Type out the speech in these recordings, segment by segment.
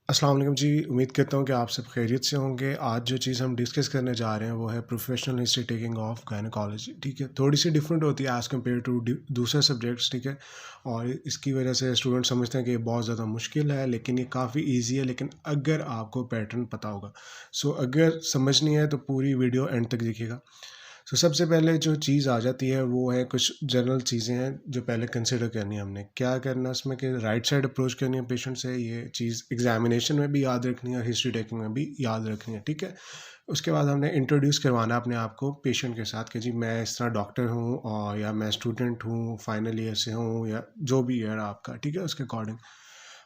अस्सलाम वालेकुम जी। उम्मीद करता हूँ कि आप सब खैरियत से होंगे। आज जो चीज़ हम डिस्कस करने जा रहे हैं वो है professional history taking of gynaecology. ठीक है, थोड़ी सी डिफरेंट होती है एज़ कम्पेयर टू दूसरे सब्जेक्ट्स। ठीक है, और इसकी वजह से स्टूडेंट समझते हैं कि ये बहुत ज़्यादा मुश्किल है, लेकिन ये काफ़ी ईजी है, लेकिन अगर आपको पैटर्न पता होगा। अगर समझनी है तो पूरी वीडियो एंड तक देखिएगा। सबसे पहले जो चीज़ आ जाती है वो है कुछ जनरल चीज़ें हैं जो पहले कंसिडर करनी है। हमने क्या करना है उसमें कि राइट साइड अप्रोच करनी है पेशेंट से। ये चीज़ एग्जामिनेशन में भी याद रखनी है, हिस्ट्री टेकिंग में भी याद रखनी है। ठीक है, उसके बाद हमने इंट्रोड्यूस करवाना है अपने आप को पेशेंट के साथ कि जी मैं इस तरह डॉक्टर हूँ, और या मैं स्टूडेंट हूँ, फाइनल ईयर से हूँ, या जो भी ईयर आपका। ठीक है, उसके अकॉर्डिंग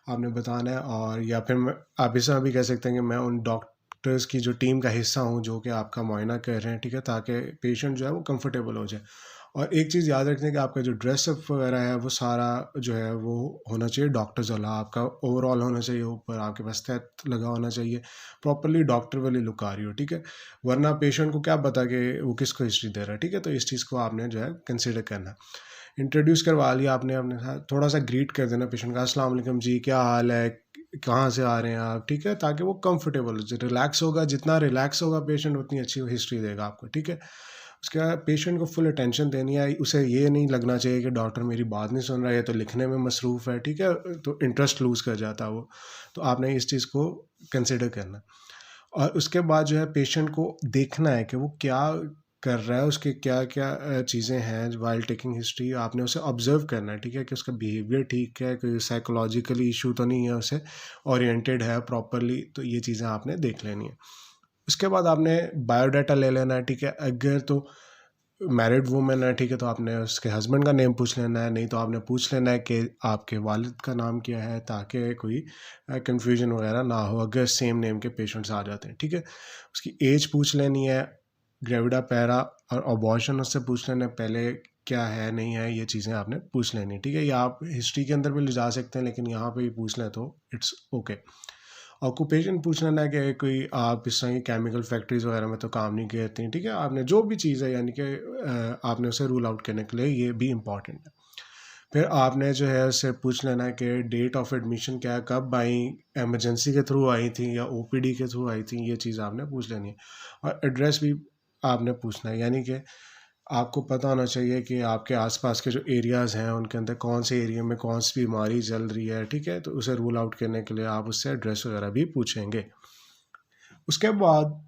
आपने बताना है। और या फिर आप इस तरह भी कह सकते हैं कि मैं उन डॉक्टर्स की जो टीम का हिस्सा हूँ जो कि आपका मुआयना कर रहे हैं। ठीक है, ताकि पेशेंट जो है वो कंफर्टेबल हो जाए। और एक चीज़ याद रखना है कि आपका जो ड्रेसअप वगैरह है वो सारा जो है वो होना चाहिए डॉक्टर्स वाला। आपका ओवरऑल होना चाहिए, ऊपर आपके पास तैत लगा होना चाहिए, प्रॉपरली डॉक्टर वाली लुक आ रही हो। ठीक है, वरना पेशेंट को क्या पता कि वो किसको हिस्ट्री दे रहा है। ठीक है, तो इस चीज़ को आपने जो है कंसिडर करना है। इंट्रोड्यूस करवा लिया आपने अपने साथ, थोड़ा सा ग्रीट कर देना पेशेंट का, अस्सलाम वालेकुम जी, क्या हाल है, कहाँ से आ रहे हैं आप। ठीक है, ताकि वो कंफर्टेबल हो, रिलैक्स होगा। जितना रिलैक्स होगा पेशेंट उतनी अच्छी हिस्ट्री देगा आपको। ठीक है, उसके बाद पेशेंट को फुल अटेंशन देनी है। उसे ये नहीं लगना चाहिए कि डॉक्टर मेरी बात नहीं सुन रहा है, तो लिखने में मसरूफ़ है। ठीक है, तो इंटरेस्ट लूज़ कर जाता है वो। तो आपने इस चीज़ को कंसिडर करना है। और उसके बाद जो है पेशेंट को देखना है कि वो क्या कर रहा है, उसके क्या-क्या चीज़ें हैं व्हाइल टेकिंग हिस्ट्री। आपने उसे ऑब्ज़र्व करना है। ठीक है, कि उसका बिहेवियर ठीक है, कोई साइकोलॉजिकली इश्यू तो नहीं है, उसे ओरिएंटेड है प्रॉपर्ली। तो ये चीज़ें आपने देख लेनी है। उसके बाद आपने बायोडाटा ले लेना है। ठीक है, अगर तो मैरिड वूमेन है, ठीक है, तो आपने उसके हस्बैंड का नेम पूछ लेना है। नहीं तो आपने पूछ लेना है कि आपके वालिद का नाम क्या है, ताकि कोई कन्फ्यूजन वगैरह ना हो अगर सेम नेम के पेशेंट्स आ जाते हैं। ठीक है, उसकी एज पूछ लेनी है, ग्रेविडा पैरा और अबॉर्शन उससे पूछ लेना है पहले, क्या है नहीं है, ये चीज़ें आपने पूछ लेनी है। ठीक है, ये आप हिस्ट्री के अंदर भी ले जा सकते हैं, लेकिन यहाँ पे ही पूछ लें तो इट्स ओके। ऑक्यूपेशन पूछ लेना है कि कोई आप इस तरह की केमिकल फैक्ट्रीज वगैरह में तो काम नहीं करती हैं। ठीक है, आपने जो भी चीज़ है यानी कि आपने उसे रूल आउट करने के लिए ये भी इम्पॉर्टेंट है। फिर आपने जो है उससे पूछ लेना है कि डेट ऑफ एडमिशन क्या है, कब आई, इमरजेंसी के थ्रू आई थी या ओपीडी के थ्रू आई थी, ये चीज़ आपने पूछ लेनी है। और एड्रेस भी आपने पूछना है, यानी कि आपको पता होना चाहिए कि आपके आसपास के जो एरियाज़ हैं उनके अंदर कौन से एरिया में कौन सी बीमारी चल रही है। ठीक है, तो उसे रूल आउट करने के लिए आप उससे एड्रेस वगैरह भी पूछेंगे। उसके बाद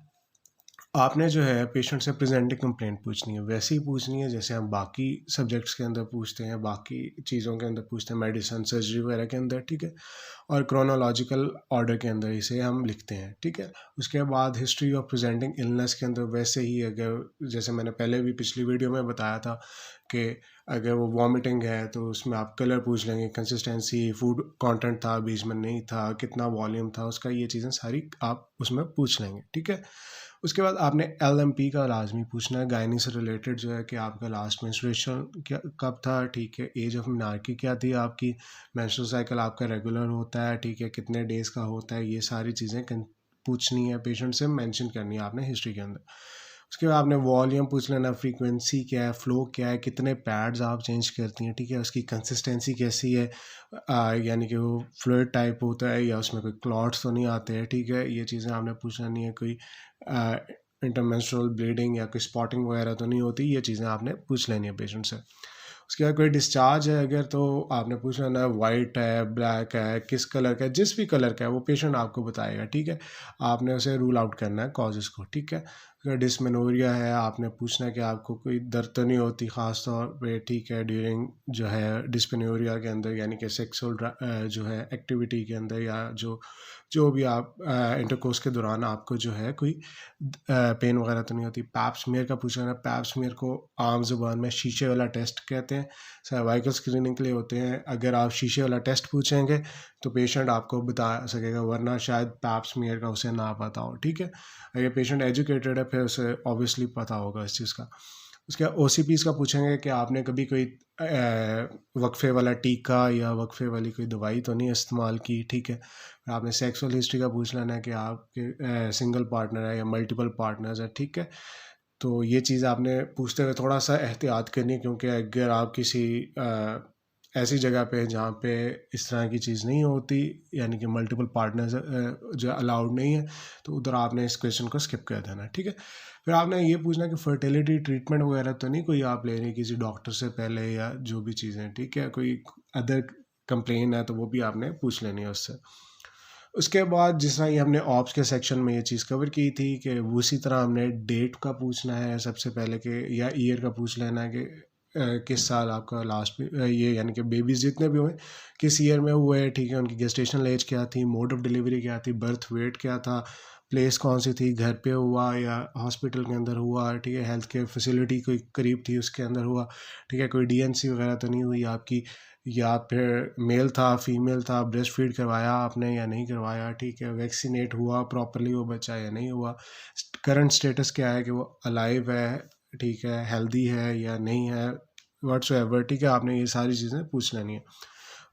आपने जो है पेशेंट से प्रेजेंटिंग कंप्लेंट पूछनी है, वैसे ही पूछनी है जैसे हम बाकी सब्जेक्ट्स के अंदर पूछते हैं, बाकी चीज़ों के अंदर पूछते हैं, मेडिसिन सर्जरी वगैरह के अंदर। ठीक है, और क्रोनोलॉजिकल ऑर्डर के अंदर इसे हम लिखते हैं। ठीक है, उसके बाद हिस्ट्री ऑफ प्रेजेंटिंग इलनेस के अंदर वैसे ही, अगर जैसे मैंने पहले भी पिछली वीडियो में बताया था कि अगर वो वॉमिटिंग है तो उसमें आप कलर पूछ लेंगे, कंसिस्टेंसी, फूड कंटेंट था बीच में नहीं था, कितना वॉल्यूम था उसका, ये चीज़ें सारी आप उसमें पूछ लेंगे। ठीक है, उसके बाद आपने एलएमपी का लाजमी पूछना है, गायनी से रिलेटेड जो है कि आपका लास्ट मेंस्ट्रुएशन क्या कब था। ठीक है, एज ऑफ मिनार्की क्या थी आपकी, मेंस्ट्रुअल साइकिल आपका रेगुलर होता है, ठीक है, कितने डेज़ का होता है, ये सारी चीज़ें पूछनी है पेशेंट से, मेंशन करनी है आपने हिस्ट्री के अंदर। उसके बाद आपने वॉल्यूम पूछ लेना, फ्रीक्वेंसी क्या है, फ्लो क्या है, कितने पैड्स आप चेंज करती हैं। ठीक है, उसकी कंसिस्टेंसी कैसी है, यानी कि वो फ्लूइड टाइप होता है या उसमें कोई क्लॉट्स तो नहीं आते हैं। ठीक है, ये चीज़ें आपने पूछना नहीं है, कोई इंटरमेंस्ट्रुअल ब्लीडिंग या कोई स्पॉटिंग वगैरह तो नहीं होती, ये चीज़ें आपने पूछ लेनी है पेशेंट से। उसके बाद कोई डिस्चार्ज है अगर, तो आपने पूछ लेना है वाइट है, ब्लैक है, किस कलर का है, जिस भी कलर का है वो पेशेंट आपको बताएगा। ठीक है, आपने उसे रूल आउट करना है कॉजेज़ को। ठीक है, अगर डिसमेनोरिया है आपने पूछना है कि आपको कोई दर्द तो नहीं होती ख़ास तौर पे। ठीक है, ड्यूरिंग जो है डिसमेनोरिया के अंदर, यानी कि सेक्सुअल जो है एक्टिविटी के अंदर, या जो जो भी आप इंटरकोर्स के दौरान आपको जो है कोई पेन वगैरह तो नहीं होती। पैप स्मीयर का पूछना है, पैप स्मीयर को आम ज़ुबान में शीशे वाला टेस्ट कहते हैं, सर्वाइकल स्क्रीनिंग के लिए होते हैं। अगर आप शीशे वाला टेस्ट पूछेंगे तो पेशेंट आपको बता सकेगा, वरना शायद पैप स्मीयर का उसे ना पता हो। ठीक है, अगर पेशेंट एजुकेटेड है फिर उसे ऑब्वियसली पता होगा इस चीज़ का। उसके बाद ओसीपीज़ का पूछेंगे कि आपने कभी कोई वक्फे वाला टीका या वक्फे वाली कोई दवाई तो नहीं इस्तेमाल की। ठीक है, आपने सेक्सुअल हिस्ट्री का पूछ लेना है कि आपके सिंगल पार्टनर है या मल्टीपल पार्टनर्स है। ठीक है, तो ये चीज़ आपने पूछते हुए थोड़ा सा एहतियात करनी है, क्योंकि अगर आप किसी ऐसी जगह पे जहाँ पे इस तरह की चीज़ नहीं होती, यानी कि मल्टीपल पार्टनर्स जो अलाउड नहीं है, तो उधर आपने इस क्वेश्चन को स्किप कर देना है, ठीक है। फिर आपने ये पूछना कि फर्टिलिटी ट्रीटमेंट वगैरह तो नहीं कोई आप ले रही किसी डॉक्टर से पहले, या जो भी चीज़ें, ठीक है, कोई अदर कंप्लेन है तो वो भी आपने पूछ लेनी है उससे। उसके बाद जिस तरह ये हमने ऑप्स के सेक्शन में ये चीज़ कवर की थी कि उसी तरह हमने डेट का पूछना है सबसे पहले, कि या ईयर का पूछ लेना है कि किस साल आपका लास्ट ये, यानी कि बेबीज़ जितने भी हुए किस ईयर में हुए, ठीक है, उनकी गेस्टेशनल एज क्या थी, मोड ऑफ डिलीवरी क्या थी, बर्थ वेट क्या था, प्लेस कौन सी थी, घर पे हुआ या हॉस्पिटल के अंदर हुआ, ठीक है, हेल्थ केयर फैसिलिटी कोई करीब थी उसके अंदर हुआ, ठीक है, कोई डीएनसी वगैरह तो नहीं हुई आपकी, या फिर मेल था फीमेल था, ब्रेस्ट फीड करवाया आपने या नहीं करवाया, ठीक है, वैक्सीनेट हुआ प्रॉपरली वो बच्चा या नहीं हुआ, करंट स्टेटस क्या है कि वो अलाइव है, ठीक है, हेल्दी है या नहीं है, व्हाट्सएवर, ठीक है, आपने ये सारी चीज़ें पूछ लेनी है।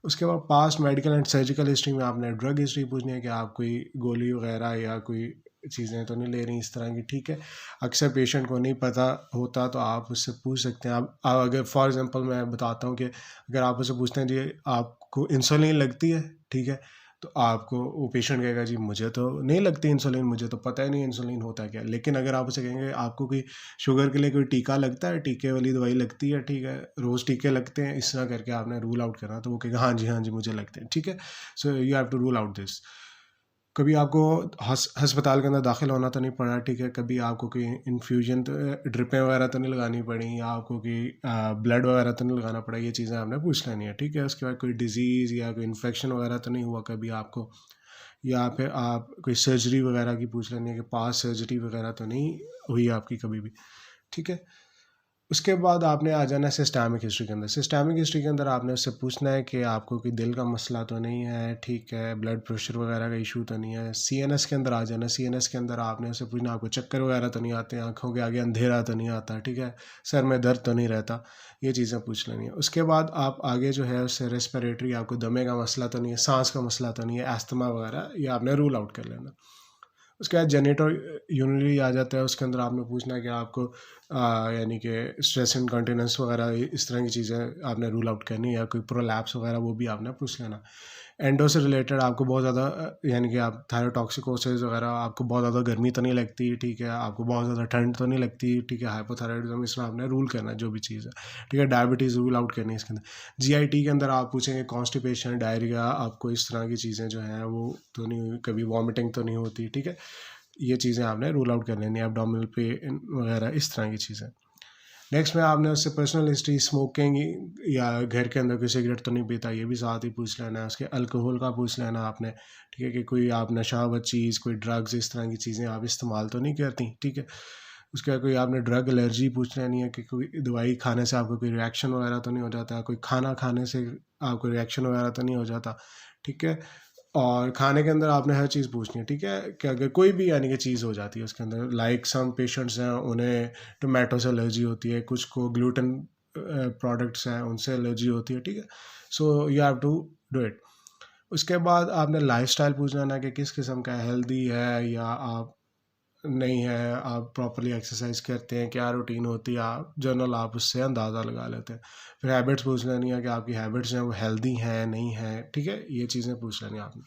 उसके बाद past medical and surgical history में आपने ड्रग हिस्ट्री पूछनी है कि आप कोई गोली वगैरह या कोई चीज़ें तो नहीं ले रही इस तरह की, ठीक है। अक्सर पेशेंट को नहीं पता होता तो आप उससे पूछ सकते हैं। आप अगर फॉर एग्जांपल मैं बताता हूँ कि अगर आप उससे पूछते हैं जी आपको इंसुलिन लगती है, ठीक है, तो आपको वो पेशेंट कहेगा जी मुझे तो नहीं लगती इंसुलिन, मुझे तो पता ही नहीं इंसुलिन होता क्या। लेकिन अगर आप उसे कहेंगे आपको कोई शुगर के लिए कोई टीका लगता है, टीके वाली दवाई लगती है, ठीक है, रोज़ टीके लगते हैं, इस तरह करके आपने रूल आउट करना, तो वो कहेगा हाँ जी, हाँ जी, मुझे लगते हैं, ठीक है। So you have to rule out this. कभी आपको अस्पताल के अंदर दाखिल होना तो नहीं पड़ा, ठीक है, कभी आपको कोई इन्फ्यूजन ड्रिपें वगैरह तो नहीं लगानी पड़ी, या आपको कोई ब्लड वगैरह तो नहीं लगाना पड़ा, ये चीज़ें आपने पूछ लेनी है, ठीक है। उसके बाद कोई डिजीज़ या कोई इन्फेक्शन वगैरह तो नहीं हुआ कभी आपको, या फिर आप कोई सर्जरी वगैरह की पूछ लेनी है कि पास सर्जरी वगैरह तो नहीं हुई आपकी कभी भी, ठीक है। उसके बाद आपने आ जाना है सिस्टमिक हिस्ट्री के अंदर। सिस्टमिक हिस्ट्री के अंदर आपने उससे पूछना है कि आपको कोई दिल का मसला तो नहीं है, ठीक है, ब्लड प्रेशर वगैरह का इशू तो नहीं है। सीएनएस के अंदर आ जाना है। सीएनएस के अंदर आपने उससे पूछना आपको चक्कर वगैरह तो नहीं आते, आँखों के आगे अंधेरा तो नहीं आता, ठीक है, सर में दर्द तो नहीं रहता, ये चीज़ें पूछ लेनी है। उसके बाद आप आगे जो है उससे रेस्पिरेटरी, आपको दमे का मसला तो नहीं है, सांस का मसला तो नहीं है, अस्थमा वगैरह, ये आपने रूल आउट कर लेना। उसके बाद जेनेटो यूरिनरी आ जाता है। उसके अंदर आपने पूछना है कि आपको यानी कि स्ट्रेस इनकॉन्टिनेंस वगैरह इस तरह की चीज़ें आपने रूल आउट करनी है, या कोई प्रोलैप्स वगैरह वो भी आपने पूछ लेना। एंडो से रिलेटेड आपको बहुत ज़्यादा यानी कि आप थायरोटॉक्सिकोसिस वगैरह, आपको बहुत ज़्यादा गर्मी तो नहीं लगती, ठीक है, आपको बहुत ज़्यादा ठंड तो नहीं लगती, ठीक है, हाइपोथायराइडिज्म, इसमें आपने रूल करना है जो भी चीज़ है, ठीक है। डायबिटीज़ रूल आउट करनी है इसके अंदर। जीआईटी के अंदर आप पूछेंगे कॉन्स्टिपेशन, डायरिया, आपको इस तरह की चीज़ें जो हैं वो तो नहीं हुई, कभी वॉमिटिंग तो नहीं होती, ठीक है, ये चीज़ें आपने रूल आउट कर लेनी है। एब्डोमिनल पेन वगैरह इस तरह की चीज़ें। नेक्स्ट में आपने उससे पर्सनल हिस्ट्री, स्मोकिंग या घर के अंदर कोई सिगरेट तो नहीं पीता, ये भी साथ ही पूछ लेना है। उसके अल्कोहल का पूछ लेना आपने, ठीक है, कि कोई आप नशावर चीज़, कोई ड्रग्स, इस तरह की चीज़ें आप इस्तेमाल तो नहीं करती, ठीक है। उसके बाद कोई आपने ड्रग एलर्जी पूछ लेनी है कि कोई दवाई खाने से आपको कोई रिएक्शन वगैरह तो नहीं हो जाता, कोई खाना खाने से आपको रिएक्शन वगैरह तो नहीं हो जाता, ठीक है। और खाने के अंदर आपने हर चीज़ पूछनी है, ठीक है, कि अगर कोई भी यानी कि चीज़ हो जाती है उसके अंदर, लाइक सम पेशेंट्स हैं उन्हें टोमेटो से एलर्जी होती है, कुछ को ग्लूटेन प्रोडक्ट्स हैं उनसे एलर्जी होती है, ठीक है। So you have to do it. उसके बाद आपने लाइफस्टाइल पूछना ना कि किस किस्म का हेल्दी है या आप नहीं है, आप प्रॉपर्ली एक्सरसाइज करते हैं, क्या रूटीन होती है, आप जनरल आप उससे अंदाज़ा लगा लेते हैं। फिर हैबिट्स पूछ लेनी है कि आपकी हैबिट्स हैं वो हेल्दी हैं नहीं हैं, ठीक है, ये चीज़ें पूछ लेनी है आपने।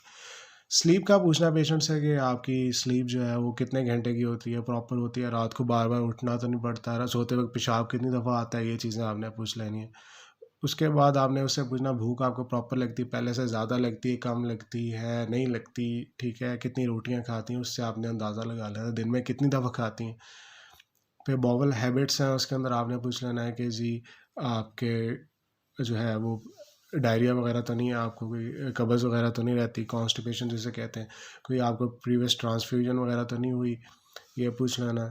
स्लीप का पूछना पेशेंट से कि आपकी स्लीप जो है वो कितने घंटे की होती है, प्रॉपर होती है, रात को बार बार उठना तो नहीं पड़ता है, सोते वक्त पेशाब कितनी दफ़ा आता है, ये चीज़ें आपने पूछ लेनी है। उसके बाद आपने उससे पूछना भूख आपको प्रॉपर लगती है, पहले से ज़्यादा लगती है, कम लगती है, नहीं लगती, ठीक है, कितनी रोटियां खाती हैं, उससे आपने अंदाज़ा लगा लेना, दिन में कितनी दफ़ा खाती हैं। फिर बॉवल हैबिट्स हैं, उसके अंदर आपने पूछ लेना है कि जी आपके जो है वो डायरिया वगैरह तो नहीं है, आपको कोई कब्ज़ वगैरह तो नहीं रहती, कॉन्स्टिपेशन जिसे कहते हैं, कोई आपको प्रीवियस ट्रांसफ्यूजन वगैरह तो नहीं हुई, ये पूछ लेना।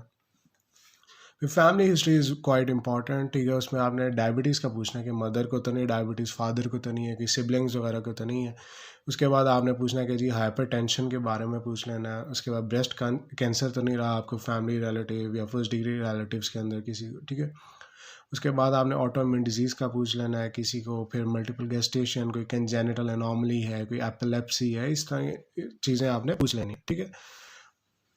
फिर family history is quite important, ठीक है, उसमें आपने डायबिटीज़ का पूछना है कि मदर को तो नहीं डायबिटीज़, फादर को तो नहीं है, कि सिबलिंग्स वगैरह को तो नहीं है। उसके बाद आपने पूछना है कि जी हाइपरटेंशन के बारे में पूछ लेना है। उसके बाद ब्रेस्ट कैंसर तो नहीं रहा आपको फैमिली रिलेटिव या फर्स्ट डिग्री रिलेटिव्स के अंदर किसी को, ठीक है। उसके बाद आपने ऑटोइम्यून डिजीज़ का पूछ लेना है किसी को। फिर मल्टीपल गेस्टेशन, कोई कंजेनिटल एनोमली है, कोई एपिलेप्सी है, इस तरह की चीज़ें आपने पूछ लेनी है, ठीक है।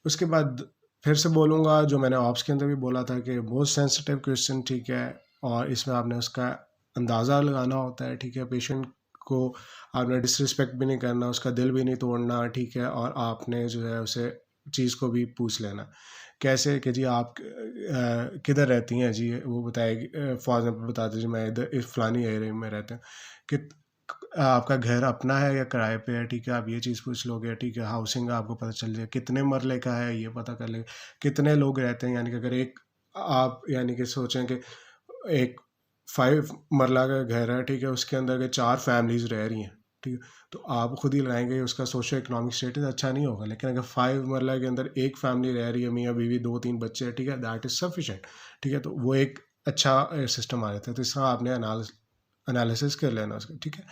उसके बाद फिर से बोलूँगा जो मैंने ऑप्स के अंदर भी बोला था कि मोस्ट सेंसिटिव क्वेश्चन, ठीक है, और इसमें आपने उसका अंदाज़ा लगाना होता है, ठीक है। पेशेंट को आपने डिसरिस्पेक्ट भी नहीं करना, उसका दिल भी नहीं तोड़ना, ठीक है। और आपने जो है उसे चीज़ को भी पूछ लेना। कैसे कि जी आप किधर रहती हैं जी? वो बताएगी, फॉर एग्ज़ाम्पल बता दीजिए मैं इधर इस फलानी एरिया में रहता हूँ। कित आपका घर अपना है या किराए पे है, ठीक है। आप ये चीज़ पूछ लोगे, ठीक है। हाउसिंग आपको पता चल जाएगा, कितने मरले का है ये पता कर लेंगे, कितने लोग रहते हैं। यानी कि अगर एक आप यानी कि सोचें कि एक 5 मरला का घर है, ठीक है, उसके अंदर के 4 फैमिलीज़ रह रही हैं, ठीक है, तो आप खुद ही लगाएँगे उसका सोशियो इकोनॉमिक स्टेटस अच्छा नहीं होगा। लेकिन अगर 5 मरला के अंदर एक फैमिली रह रही है, मियाँ-बीवी, 2-3 बच्चे हैं, ठीक है, दैट इज़ सफिशिएंट, ठीक है, तो वो एक अच्छा सिस्टम आ जाता है। तो इस तरह आपने एनालिसिस कर लेना उसका, ठीक है।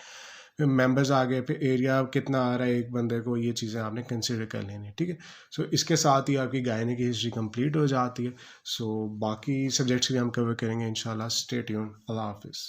फिर मेंबर्स आ गए, फिर एरिया कितना आ रहा है एक बंदे को, ये चीज़ें आपने कंसीडर कर लेनी है, ठीक है। सो इसके साथ ही आपकी गायने की हिस्ट्री कंप्लीट हो जाती है। सो बाकी सब्जेक्ट्स भी हम कवर करेंगे इंशाल्लाह। Stay tuned. अल्लाह हाफ़िज़।